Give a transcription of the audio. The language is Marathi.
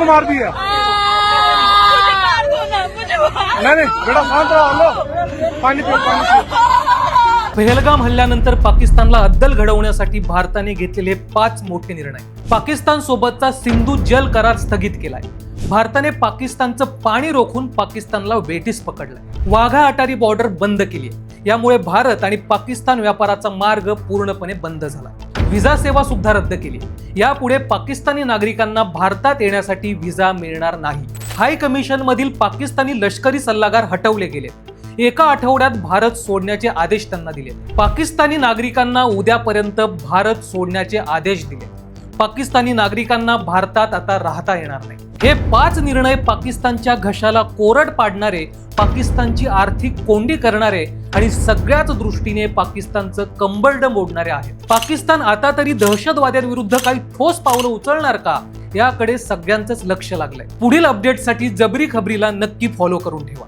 को मार दिया। नहीं बेटा शांत रहो, लो पानी पिओ, पानी पिओ। पहलगाम हल्ल्यानंतर पाकिस्तानला अद्दल घडवण्यासाठी भारताने घेतलेले 5 मोठे निर्णय. पाकिस्तान सोबतचा सिंधू जल करार स्थगित केलाय. भारताने पाकिस्तानचं पाणी रोखून पाकिस्तानला वेठीस पकडलाय. वाघा अटारी बॉर्डर बंद केली. यामुळे भारत आणि पाकिस्तान व्यापाराचा मार्ग पूर्णपणे बंद झाला. व्हिसा सेवा सुद्धा रद्द केली. यापुढे पाकिस्तानी नागरिकांना भारतात येण्यासाठी व्हिसा मिळणार नाही. हाय कमिशन मधील पाकिस्तानी लष्करी सल्लागार हटवले गेले. एका आठवड्यात भारत सोडण्याचे आदेश त्यांना दिले. पाकिस्तानी नागरिकांना उद्यापर्यंत भारत सोडण्याचे आदेश दिले. पाकिस्तानी नागरिकांना भारतात आता राहता येणार नाही. हे 5 निर्णय पाकिस्तानच्या घशाला कोरड पाडणारे, पाकिस्तानची आर्थिक कोंडी करणारे आणि सगळ्याच दृष्टीने पाकिस्तानचं कंबरड मोडणारे आहेत. पाकिस्तान आता तरी दहशतवाद्यांविरुद्ध काही ठोस पावलं उचलणार का, याकडे सगळ्यांचंच लक्ष लागलंय. पुढील अपडेटसाठी जबरी खबरीला नक्की फॉलो करून ठेवा.